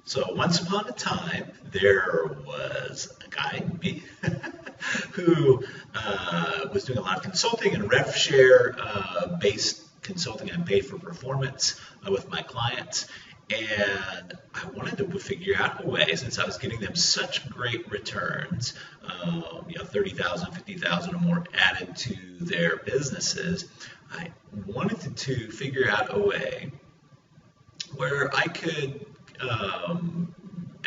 So once upon a time, there was a guy, me, who was doing a lot of consulting and rev share based consulting and pay for performance with my clients. And I wanted to figure out a way, since I was getting them such great returns, 30,000, 50,000 or more added to their businesses. I wanted to figure out a way where I could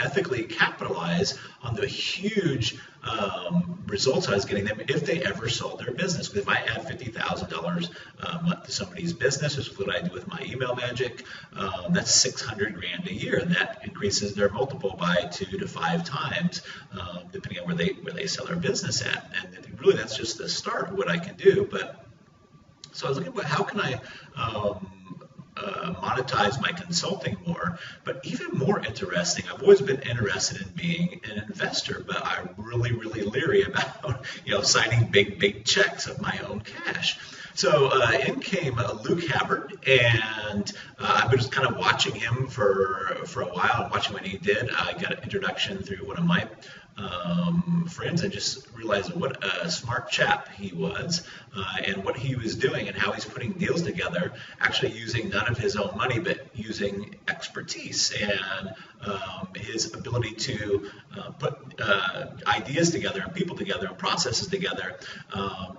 ethically capitalize on the huge results I was getting them if they ever sold their business. Because if I add $50,000 a month to somebody's business, which is what I do with my email magic, that's 600 grand a year, and that increases their multiple by 2 to 5 times, depending on where they sell their business at. And really, that's just the start of what I can do. But so I was looking at how can I monetize my consulting more. But even more interesting, I've always been interested in being an investor, but I'm really, really leery about signing big checks of my own cash. So in came Luke Havard, and I've been just kind of watching him for a while, watching what he did. I got an introduction through one of my friends, and just realized what a smart chap he was, and what he was doing and how he's putting deals together, actually using none of his own money, but using expertise and his ability to put ideas together and people together and processes together,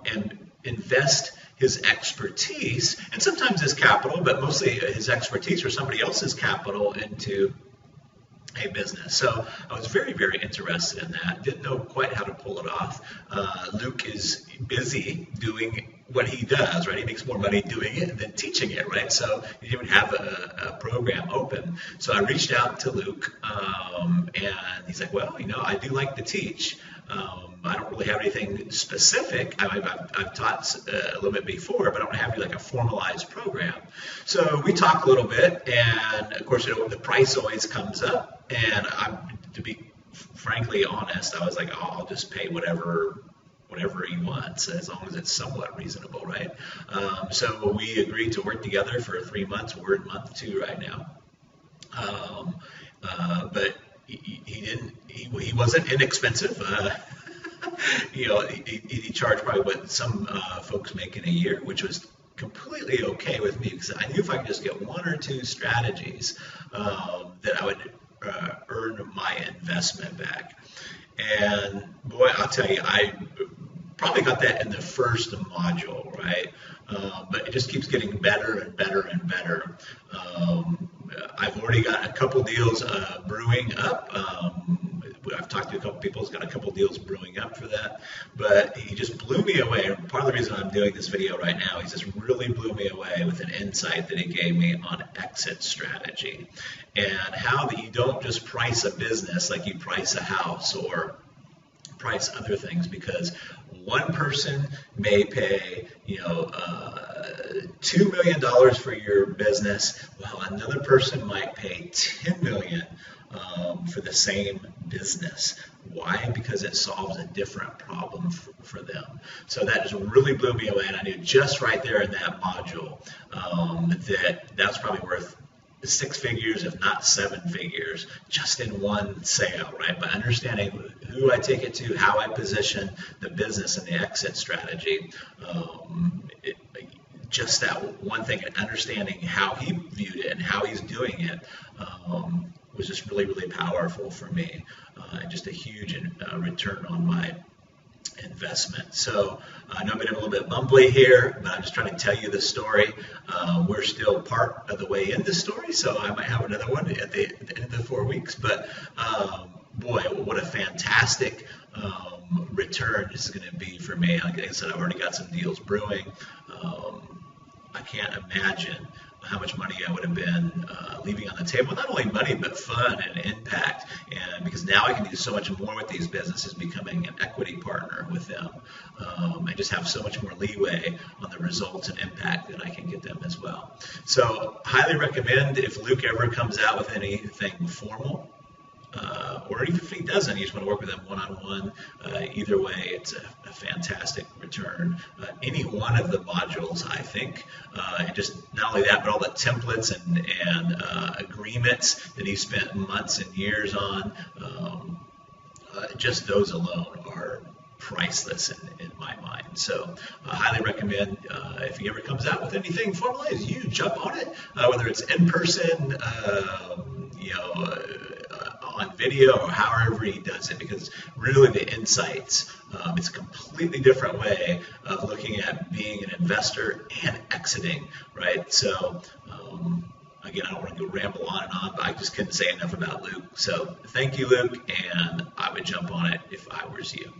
and invest his expertise and sometimes his capital, but mostly his expertise or somebody else's capital into a business. So I was very, very interested in that. Didn't know quite how to pull it off. Luke is busy doing what he does, right? He makes more money doing it than teaching it, right? So he didn't even have a program open. So I reached out to Luke, and he's like, well, I do like to teach. I don't really have anything specific. I've taught a little bit before, but I don't have like a formalized program. So we talked a little bit, and of course, the price always comes up. And to be frankly honest, I was like, oh, I'll just pay whatever he wants, as long as it's somewhat reasonable, right? So we agreed to work together for 3 months. We're in month 2 right now. But he wasn't inexpensive. He charged probably what some folks make in a year, which was completely okay with me, because I knew if I could just get 1 or 2 strategies, that I would earn my investment back. And boy, I'll tell you, I probably got that in the first module, right? But it just keeps getting better and better and better. I've already got a couple deals brewing up. I've talked to a couple people who's got a couple deals brewing up for that, but he just blew me away. And part of the reason I'm doing this video right now, he just really blew me away with an insight that he gave me on exit strategy, and how that you don't just price a business like you price a house or price other things, because one person may pay $2 million for your business, while another person might pay $10 million for the same business. Why? Because it solves a different problem for them. So that just really blew me away, and I knew just right there in that module that's probably worth 6 figures, if not 7 figures, just in one sale, right? By understanding who I take it to, how I position the business and the exit strategy, just that one thing, and understanding how he viewed it and how he's doing it, was just really, really powerful for me, and just a huge return on my investment. So I know I've been a little bit bumbly here, but I'm just trying to tell you the story. We're still part of the way in the story, so I might have another one at the end of the 4 weeks. But boy, what a fantastic return this is going to be for me. Like I said, I've already got some deals brewing. I can't imagine how much money I would have been leaving on the table. Not only money, but fun and impact. And because now I can do so much more with these businesses, becoming an equity partner with them. I just have so much more leeway on the results and impact that I can get them as well. So highly recommend, if Luke ever comes out with anything formal, or even if he doesn't, you just want to work with him one-on-one. Either way, it's a fantastic return. Any one of the modules, I think, and just not only that, but all the templates and agreements that he spent months and years on, just those alone are priceless in my mind. So I highly recommend if he ever comes out with anything formalized, you jump on it, whether it's in person, on video, or however he does it, because really the insights, it's a completely different way of looking at being an investor and exiting, right? So again, I don't want to go ramble on and on, but I just couldn't say enough about Luke. So thank you, Luke, and I would jump on it if I was you.